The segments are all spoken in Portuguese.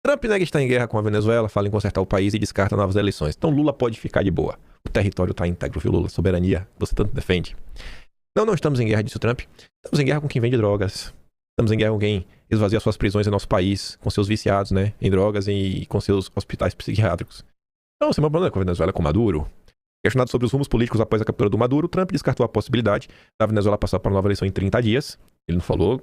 Trump nega estar em guerra com a Venezuela, fala em consertar o país e descarta novas eleições. Então Lula pode ficar de boa. O território está íntegro, viu, Lula? Soberania, você tanto defende. Não estamos em guerra, disse o Trump. Estamos em guerra com quem vende drogas. Estamos em guerra com quem esvazia suas prisões em nosso país, com seus viciados, né, em drogas e com seus hospitais psiquiátricos. Então, você não problema com a Venezuela, com Maduro. Questionado sobre os rumos políticos após a captura do Maduro, Trump descartou a possibilidade da Venezuela passar por uma nova eleição em 30 dias. Ele não falou,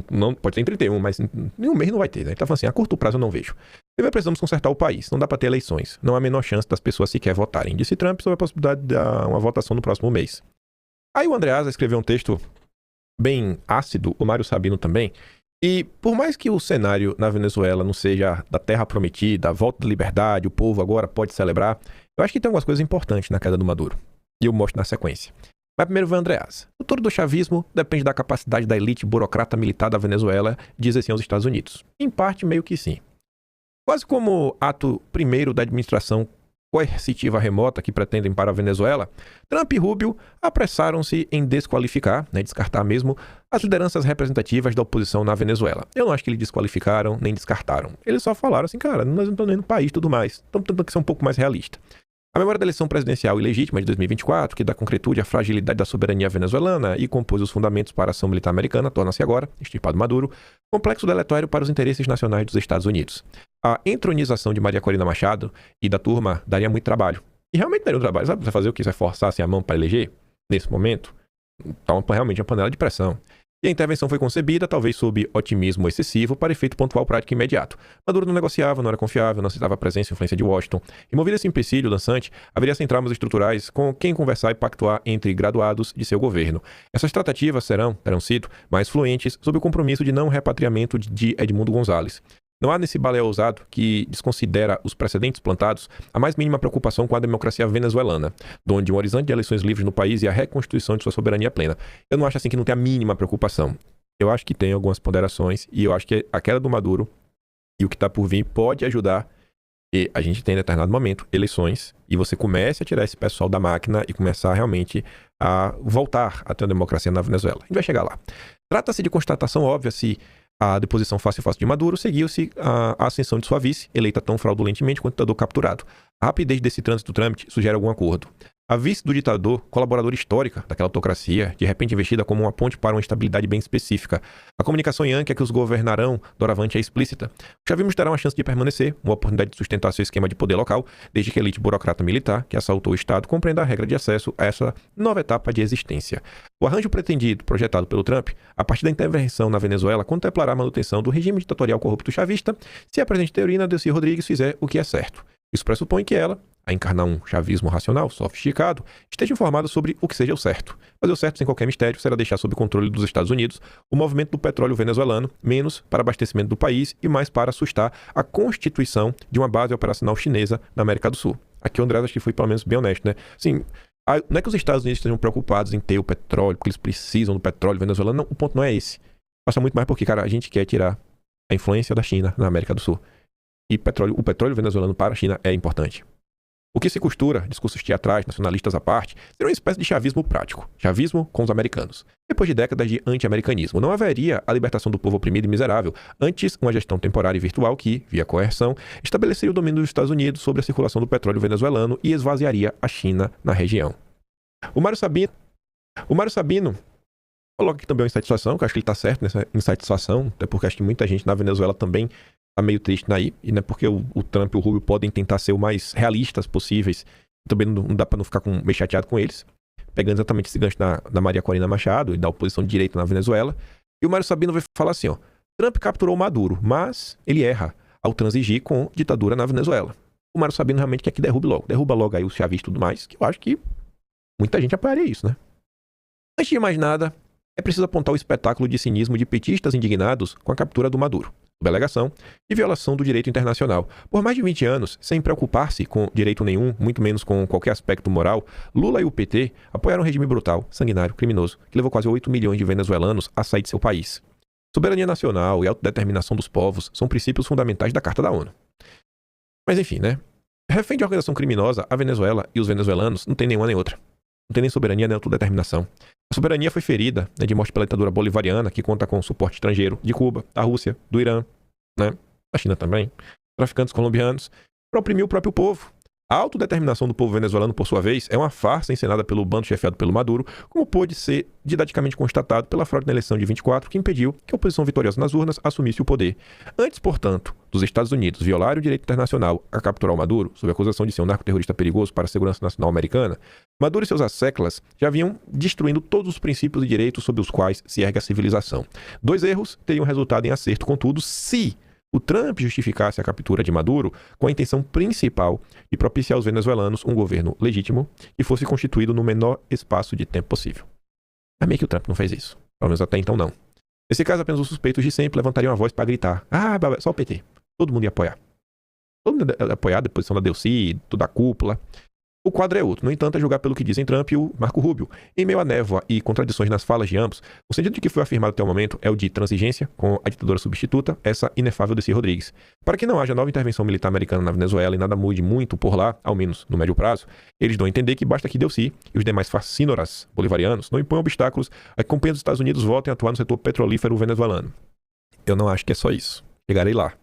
não pode ter em 31, mas em um mês não vai ter, né? Ele tá falando assim, a curto prazo eu não vejo. Primeiro precisamos consertar o país, não dá para ter eleições. Não há a menor chance das pessoas sequer votarem. Disse Trump sobre a possibilidade de dar uma votação no próximo mês. Aí o Andreasa escreveu um texto bem ácido, o Mário Sabino também, e por mais que o cenário na Venezuela não seja da terra prometida, a volta da liberdade, o povo agora pode celebrar, eu acho que tem algumas coisas importantes na queda do Maduro. E eu mostro na sequência. Mas primeiro vai Andreasa. O futuro do chavismo depende da capacidade da elite burocrata militar da Venezuela, diz assim aos Estados Unidos. Em parte, meio que sim. Quase como ato primeiro da administração coercitiva remota que pretendem para a Venezuela, Trump e Rubio apressaram-se em desqualificar, descartar mesmo, as lideranças representativas da oposição na Venezuela. Eu não acho que eles desqualificaram nem descartaram. Eles só falaram assim, cara, nós não estamos nem no país e tudo mais. Estamos tentando ser um pouco mais realista. A memória da eleição presidencial ilegítima de 2024, que dá concretude à fragilidade da soberania venezuelana e compôs os fundamentos para a ação militar americana, torna-se agora, extirpado Maduro, complexo deletério para os interesses nacionais dos Estados Unidos. A entronização de Maria Corina Machado e da turma daria muito trabalho. E realmente daria um trabalho. Sabe, você fazer o que? Você vai forçar assim, a mão para eleger? Nesse momento? Então, realmente, uma panela de pressão. E a intervenção foi concebida, talvez sob otimismo excessivo, para efeito pontual prático e imediato. Maduro não negociava, não era confiável, não aceitava a presença e influência de Washington. Removido esse empecilho dançante, haveria sem traumas estruturais com quem conversar e pactuar entre graduados de seu governo. Essas tratativas terão sido mais fluentes sob o compromisso de não repatriamento de Edmundo Gonzalez. Não há nesse balé ousado, que desconsidera os precedentes plantados, a mais mínima preocupação com a democracia venezuelana, donde um horizonte de eleições livres no país e a reconstituição de sua soberania plena. Eu não acho assim que não tem a mínima preocupação. Eu acho que tem algumas ponderações e eu acho que a queda do Maduro e o que está por vir pode ajudar e a gente tem em determinado momento eleições e você comece a tirar esse pessoal da máquina e começar realmente a voltar a ter uma democracia na Venezuela. A gente vai chegar lá. Trata-se de constatação óbvia se a deposição fácil de Maduro seguiu-se a ascensão de sua vice, eleita tão fraudulentemente quanto o ditador capturado. A rapidez desse trâmite sugere algum acordo. A vice do ditador, colaboradora histórica daquela autocracia, de repente investida como uma ponte para uma estabilidade bem específica. A comunicação yankee que os governarão doravante é explícita. Os chavismos terão a chance de permanecer, uma oportunidade de sustentar seu esquema de poder local, desde que a elite burocrata militar, que assaltou o Estado, compreenda a regra de acesso a essa nova etapa de existência. O arranjo pretendido, projetado pelo Trump, a partir da intervenção na Venezuela, contemplará a manutenção do regime ditatorial corrupto chavista, se a presidente Teorina Delcy Rodrigues fizer o que é certo. Isso pressupõe que ela, a encarnar um chavismo racional, sofisticado, esteja informada sobre o que seja o certo. Fazer o certo sem qualquer mistério será deixar sob controle dos Estados Unidos o movimento do petróleo venezuelano, menos para abastecimento do país e mais para assustar a constituição de uma base operacional chinesa na América do Sul. Aqui o André acho que foi pelo menos bem honesto, né? Sim, não é que os Estados Unidos estejam preocupados em ter o petróleo, porque eles precisam do petróleo venezuelano. Não, o ponto não é esse. Passa muito mais porque, cara, a gente quer tirar a influência da China na América do Sul. E o petróleo venezuelano para a China é importante. O que se costura, discursos teatrais, nacionalistas à parte, seria uma espécie de chavismo prático. Chavismo com os americanos. Depois de décadas de anti-americanismo, não haveria a libertação do povo oprimido e miserável, antes uma gestão temporária e virtual que, via coerção, estabeleceria o domínio dos Estados Unidos sobre a circulação do petróleo venezuelano e esvaziaria a China na região. O Mário Sabino coloca aqui também uma insatisfação, que eu acho que ele está certo nessa insatisfação, até porque acho que muita gente na Venezuela também tá meio triste aí, e não é porque o Trump e o Rubio podem tentar ser o mais realistas possíveis, também não dá pra não ficar meio chateado com eles, pegando exatamente esse gancho da Maria Corina Machado e da oposição de direita na Venezuela, e o Mário Sabino vai falar assim, ó, Trump capturou Maduro, mas ele erra ao transigir com ditadura na Venezuela. O Mário Sabino realmente quer que derruba logo aí o chavismo e tudo mais, que eu acho que muita gente apoiaria isso, né? Antes de mais nada, é preciso apontar o espetáculo de cinismo de petistas indignados com a captura do Maduro, sob alegação de violação do direito internacional. Por mais de 20 anos, sem preocupar-se com direito nenhum, muito menos com qualquer aspecto moral, Lula e o PT apoiaram um regime brutal, sanguinário, criminoso, que levou quase 8 milhões de venezuelanos a sair de seu país. Soberania nacional e autodeterminação dos povos são princípios fundamentais da Carta da ONU. Mas enfim, né? Refém de organização criminosa, a Venezuela e os venezuelanos não tem nenhuma nem outra. Não tem nem soberania nem autodeterminação. A soberania foi ferida, de morte pela ditadura bolivariana, que conta com suporte estrangeiro de Cuba, da Rússia, do Irã, né? Da China também. traficantes colombianos, para oprimir o próprio povo. A autodeterminação do povo venezuelano, por sua vez, é uma farsa encenada pelo bando chefiado pelo Maduro, como pôde ser didaticamente constatado pela fraude na eleição de 24, que impediu que a oposição vitoriosa nas urnas assumisse o poder. Antes, portanto, dos Estados Unidos violarem o direito internacional a capturar o Maduro, sob a acusação de ser um narcoterrorista perigoso para a segurança nacional americana, Maduro e seus asseclas já vinham destruindo todos os princípios e direitos sobre os quais se ergue a civilização. 2 erros teriam resultado em acerto, contudo, se o Trump justificasse a captura de Maduro com a intenção principal de propiciar aos venezuelanos um governo legítimo que fosse constituído no menor espaço de tempo possível. Mas meio que o Trump não fez isso. Pelo menos até então não. Nesse caso, apenas os suspeitos de sempre levantariam a voz para gritar: ah, só o PT. Todo mundo ia apoiar. Todo mundo ia apoiar a deposição da Delcy, toda a cúpula. O quadro é outro. No entanto, a julgar pelo que dizem Trump e o Marco Rubio. Em meio à névoa e contradições nas falas de ambos, o sentido de que foi afirmado até o momento é o de transigência com a ditadura substituta, essa inefável Delcy Rodrigues. Para que não haja nova intervenção militar americana na Venezuela e nada mude muito por lá, ao menos no médio prazo, eles dão a entender que basta que Delcy e os demais fascínoras bolivarianos não imponham obstáculos a que companhias dos Estados Unidos voltem a atuar no setor petrolífero venezuelano. Eu não acho que é só isso. Chegarei lá.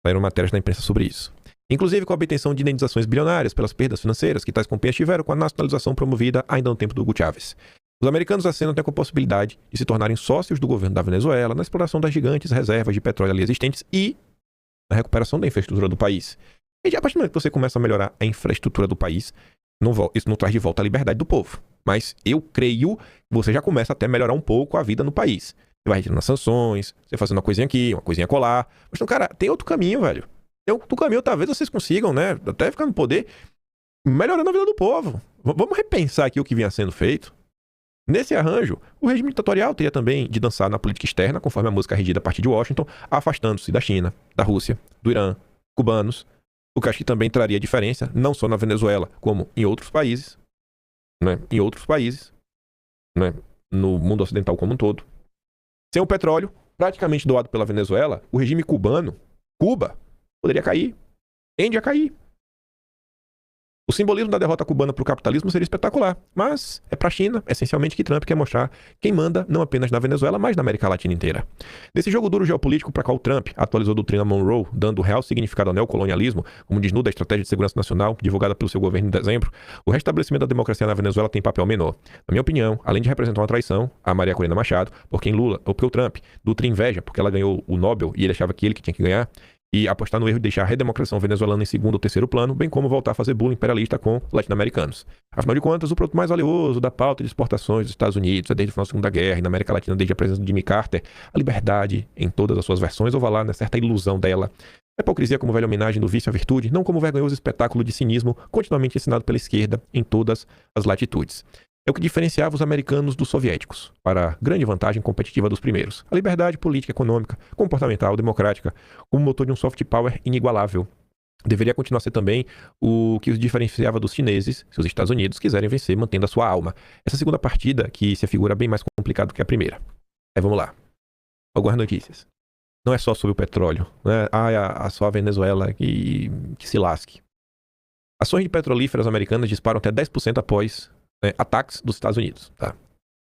Saíram matérias na imprensa sobre isso. Inclusive com a obtenção de indenizações bilionárias pelas perdas financeiras que tais companhias tiveram com a nacionalização promovida ainda no tempo do Hugo Chávez. Os americanos acenam até com a possibilidade de se tornarem sócios do governo da Venezuela na exploração das gigantes reservas de petróleo ali existentes e na recuperação da infraestrutura do país. E a partir do momento que você começa a melhorar a infraestrutura do país, isso não traz de volta a liberdade do povo. Mas eu creio que você já começa até a melhorar um pouco a vida no país. Você vai retirando as sanções, você fazendo uma coisinha aqui, uma coisinha colar. Mas, então, cara, tem outro caminho, velho. Do caminho, talvez vocês consigam, né? Até ficar no poder, melhorando a vida do povo. Vamos repensar aqui o que vinha sendo feito. Nesse arranjo, o regime ditatorial teria também de dançar na política externa, conforme a música regida a partir de Washington, afastando-se da China, da Rússia, do Irã, cubanos, o que acho que também traria diferença, não só na Venezuela, como em outros países, né? Em outros países, né? No mundo ocidental como um todo. Sem o petróleo, praticamente doado pela Venezuela, o regime cubano, Cuba, poderia cair. Tende a cair. O simbolismo da derrota cubana para o capitalismo seria espetacular, mas é para a China, essencialmente, que Trump quer mostrar quem manda não apenas na Venezuela, mas na América Latina inteira. Nesse jogo duro geopolítico para qual Trump atualizou a doutrina Monroe, dando real significado ao neocolonialismo, como desnuda a estratégia de segurança nacional divulgada pelo seu governo em dezembro, o restabelecimento da democracia na Venezuela tem papel menor. Na minha opinião, além de representar uma traição a Maria Corina Machado, por quem Lula, ou porque o Trump, nutre inveja porque ela ganhou o Nobel e ele achava que ele que tinha que ganhar, e apostar no erro de deixar a redemocração venezuelana em segundo ou terceiro plano, bem como voltar a fazer bullying imperialista com latino-americanos. Afinal de contas, o produto mais valioso da pauta de exportações dos Estados Unidos é desde o final da Segunda Guerra e na América Latina desde a presença de Jimmy Carter, a liberdade em todas as suas versões, ou vá lá, né, certa ilusão dela. A hipocrisia como velha homenagem do vício à virtude, não como vergonhoso espetáculo de cinismo continuamente ensinado pela esquerda em todas as latitudes. É o que diferenciava os americanos dos soviéticos, para a grande vantagem competitiva dos primeiros. A liberdade política, econômica, comportamental, democrática, como motor de um soft power inigualável. Deveria continuar a ser também o que os diferenciava dos chineses, se os Estados Unidos quiserem vencer mantendo a sua alma. Essa segunda partida que se afigura bem mais complicada do que a primeira. Aí vamos lá. Algumas notícias. Não é só sobre o petróleo, né? Só a Venezuela que se lasque. Ações de petrolíferas americanas disparam até 10% após ataques dos Estados Unidos, tá?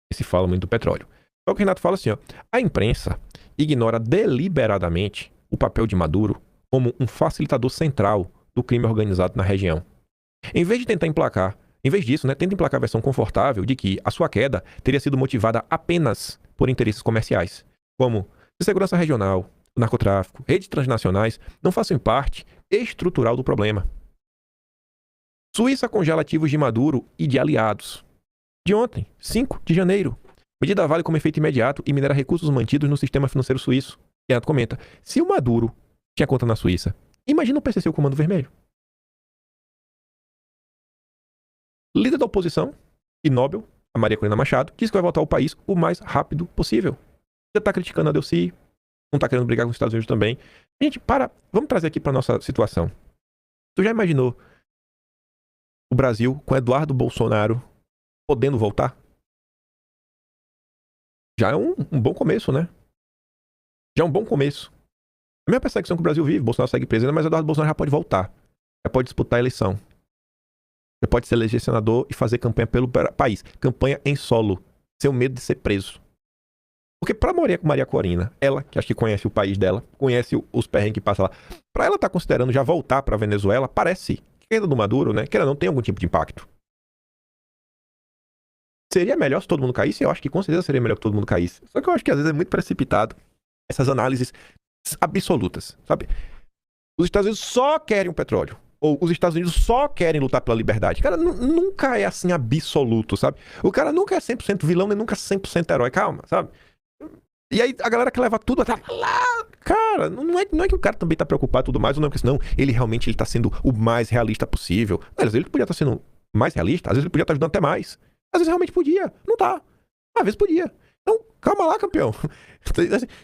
E se fala muito do petróleo. Só que o Renato fala assim, ó, a imprensa ignora deliberadamente o papel de Maduro como um facilitador central do crime organizado na região. Em vez disso, né, tenta emplacar a versão confortável de que a sua queda teria sido motivada apenas por interesses comerciais, como a segurança regional, o narcotráfico, redes transnacionais não façam parte estrutural do problema. Suíça congela ativos de Maduro e de aliados. De ontem, 5 de janeiro. Medida vale como efeito imediato e minera recursos mantidos no sistema financeiro suíço. Renato comenta, se o Maduro tinha conta na Suíça, imagina o PCC, o Comando Vermelho. Líder da oposição e Nobel, a Maria Corina Machado, diz que vai voltar ao país o mais rápido possível. Já está criticando a Delcy, não está querendo brigar com os Estados Unidos também. Gente, vamos trazer aqui para nossa situação. Tu já imaginou o Brasil com Eduardo Bolsonaro podendo voltar? Já é um bom começo, né? Já é um bom começo. A mesma perseguição que o Brasil vive, Bolsonaro segue preso, mas Eduardo Bolsonaro já pode voltar. Já pode disputar a eleição. Já pode se eleger senador e fazer campanha pelo país. Campanha em solo. Sem o medo de ser preso. Porque pra Maria Corina, ela, que acho que conhece o país dela, conhece os perrengues que passa lá, pra ela tá considerando já voltar pra Venezuela, parece que a queda do Maduro, né, que ela não tem algum tipo de impacto. Seria melhor se todo mundo caísse? Eu acho que com certeza seria melhor que todo mundo caísse. Só que eu acho que às vezes é muito precipitado essas análises absolutas, sabe? Os Estados Unidos só querem o petróleo. Ou os Estados Unidos só querem lutar pela liberdade. Cara, nunca é assim absoluto, sabe? O cara nunca é 100% vilão, nem nunca é 100% herói. Calma, sabe? E aí a galera que leva tudo até lá, cara, não é que o cara também tá preocupado e tudo mais, ou não, porque senão ele tá sendo o mais realista possível. Às vezes ele podia estar sendo mais realista, às vezes ele podia estar ajudando até mais. Às vezes realmente podia, não tá. Às vezes podia. Então, calma lá, campeão.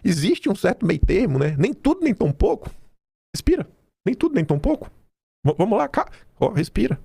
Existe um certo meio termo, né? Nem tudo, nem tão pouco. Respira. Nem tudo, nem tão pouco. Vamos lá, respira.